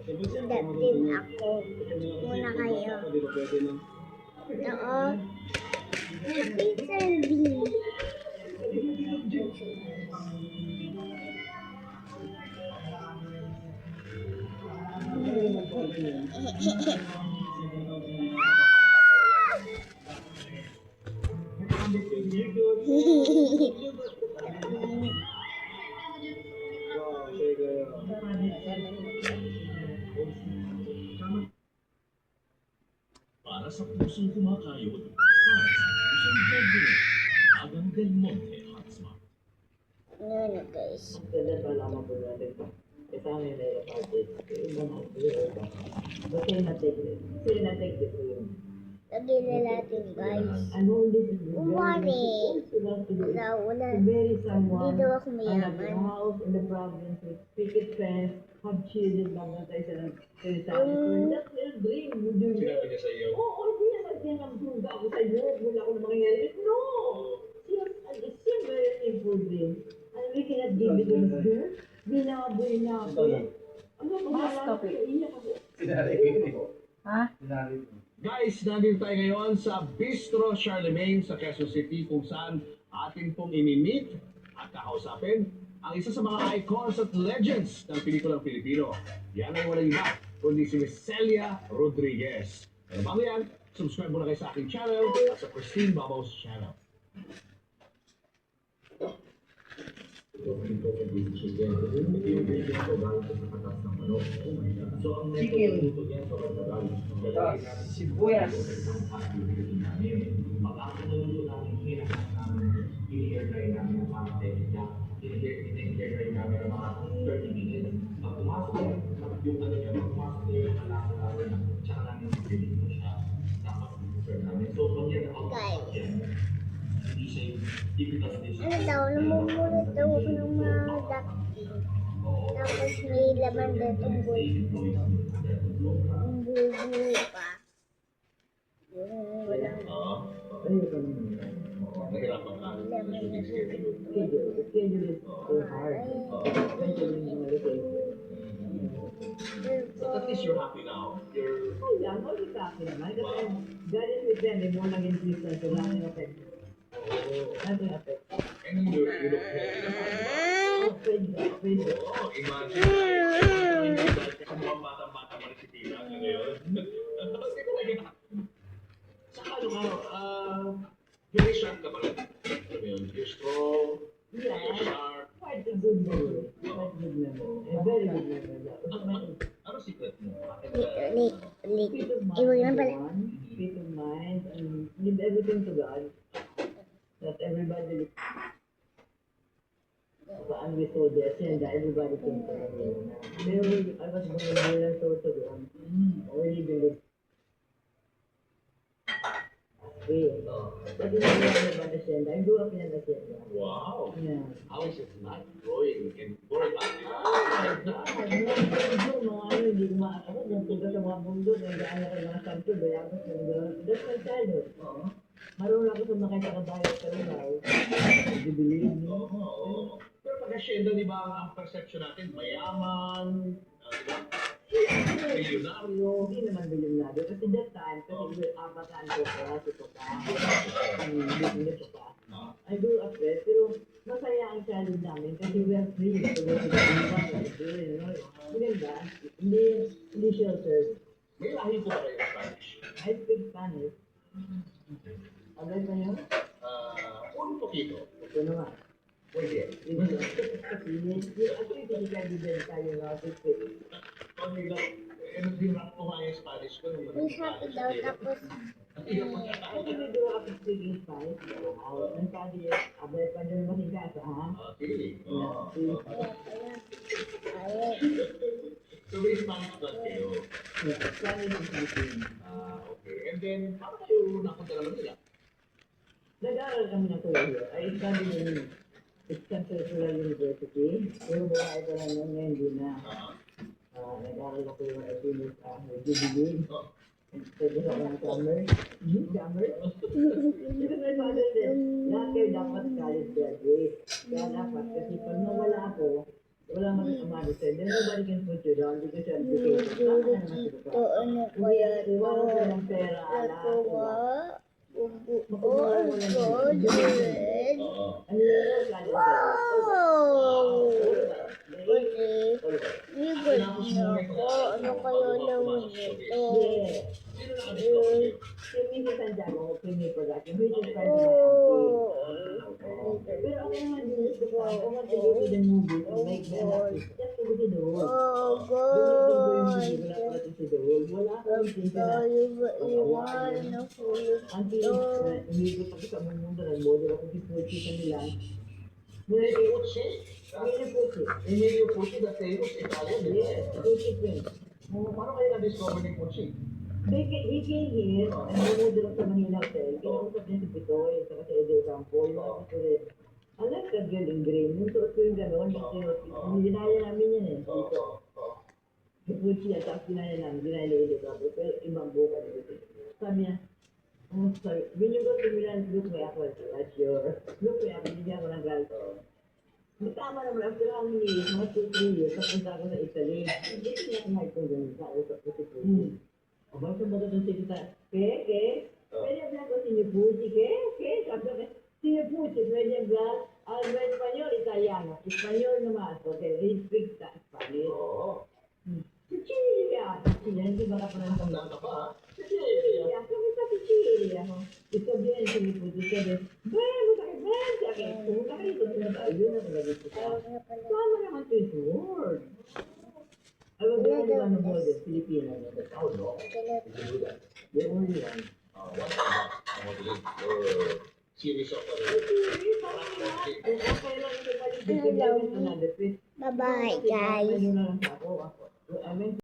Sulat din ako. Muna kayo. Oo. Happy serving. Para sa pusong kumakayod, para sa pusong breadwinner, Agang Del Monte Hot Smart. Ano guys? Ganda pa lang ako natin. Kasi ang may party. Iba na ako. But say na take it yun. Lagi na natin guys. Ano, this is Umari. to Wala. marry someone Dito ako and have a mayaman. house in the province with picket fence, have children, mamatay sa sinasabi. That's their dream. You do it. Sinabi niya sa iyo, Oo, hindi na sabi niya magduga ako sa iyo. Wala ako na mangyayari. No! It's a very simple dream. And we cannot give it to this girl. Binaboy natin. Ano ba? Mas topic. Iiyak ako. Ha? guys, nandito tayo ngayon sa Bistro Charlemagne sa Quezon City kung saan atin pong imi-meet at kakausapin ang isa sa mga icons at legends ng pelikulang Pilipino. Yan ay walang iba, kundi si Miss Celia Rodriguez. Pero bago yan, subscribe muna kayo sa aking channel at sa Christine Babos channel. Sibuyas. Guys. Ano daw? Namumulit daw ako ng mga duckling. Tapos may laman daw itong buo pa. Yung walang Ayun ka naman. Nahirapan ka. laman na Schedule is so hard. Eventually, hindi mo But at least you're happy now. You're Kaya, hindi ka akin naman. Kasi galing with them, may more naging Christian, so lang yung effect. Nothing effect. and you look healthy naman, di ba? Afraid. Oo, imagine. Kasi mukhang bata-bata pa rin si Tina ngayon. Kasi talaga. Saka ano ka, very sharp ka pa rin. Alam mo yun, you're strong, you're Yeah. sharp. Quite a good memory. Quite good memory. A very good memory. Ano secret mo? Peace of mind, Iwag na pala. number one. Peace of mind, and give everything to God. That everybody and we saw the agenda, everybody came to me. I was going to learn so to go. Already believe. But in the agenda, I grew up in an agenda. Wow! Yeah. How is it not growing and growing up? Hindi ko ako kung punta sa mga bundok, nandaan ako ng mga santo, bayabas, that's my childhood. Marunong ako sumakay sa kabayo sa Rizal. Do you believe me? Oo. Pero pag-asyenda, di ba, ang perception natin, mayaman, di ba? Milyonaryo. Hindi naman bilyonaryo. Kasi that time, kasi apataan ko pa, ito pa, ito pa. I grew up there, pero masaya ang childhood namin kasi we are free to go to the river, you know. Maganda, hindi sheltered. May lahi po ba kayo ng Spanish? I speak Spanish. Agad ba yun? Un poquito. Ito naman. Pwede. Actually, hindi ka bibig tayo na speak. Pag nag-rap ko nga yung Spanish ko. May happy daw tapos Kasi we grew up speaking Spanish. Ang sabi, abay pa dyan mahigas, ha? Sige. ayun. So may Spanish blood kayo. Spanish is speaking. Okay. And then, paano kayo napunta naman nila? Nag-aaral kami ng kolehiyo. I studied in Eastern Cultural University. Pero buhay ko na noon, ngayon hindi na. Nag-aaral ako yung Philippines GBB. Pwede ako ng summer. Summer? Because my father said, lahat kayo dapat college graduate. Kaya dapat, kasi pag nawala ako, Wala man ang medicine. Then nobody can put you down because you're educated. Dito, dito, ano kaya to? Iwanan ko ng pera, ala. Natuwa. Ubo, gold, red. Ano yun? Oh! Kasi, ligot na ako. Ano kayo naman ito? Kami sa Santiago, kami production. We just try to Oh! pero ako naman din gusto ko. I want to go to the movie to make them happy. Just to go to the world. Oh, Wala gold! ko to the world. Wala akong thinking na. Tayo ba iwan na hulog Until ito? umikot ako sa mundo, nag-model ako sa Pucci sa Milan. Mula kay Pucci? Emilio Pucci. Emilio Pucci, the famous Italian. Yes, Pucci Prince. Paano kayo na-discover ni Pucci? He came here, nag-model ako sa Manila Hotel. Kinausap niya si Pitoy, saka si Edel Campo, yung mga pituloy. Alam ka, girl in green. Yung suot ko yung gano'n, dinaya namin yan eh, dito. Si Pucci at tapos dinaya namin, dinaya ni Edel Campo, pero ibang buka dito. Sabi niya, sorry, when you go to Milan, look me up at your, look me up, binigyan ko ng galto. Tama naman, after how many years, mga 2-3 years, napunta ako sa Italy. Hindi ko niya kumahay ko ganun, kausap ko si Pucci. Abang sa mga itong sikita, pwede hablar ko si Pucci, sabi ko, si Pucci, pwede hablar, habla español, italiano, español naman, porque he speaks Spanish. Sicilia, hindi ba ka pa nang Tandaan ka pa, ha? Sicilia, kami sa Sicilia. Ito bien, si Pucci, sabi, sakit, pumunta ka dito, yun ang nalagay ko siya. Sama naman to his word. I will be the one who bought it, Filipino. Oh, no. You do that. The only one. What is that? I want to live your series of Okay lang ito, balik dito, another fish. Bye-bye, guys. Ano na lang ako. I mean,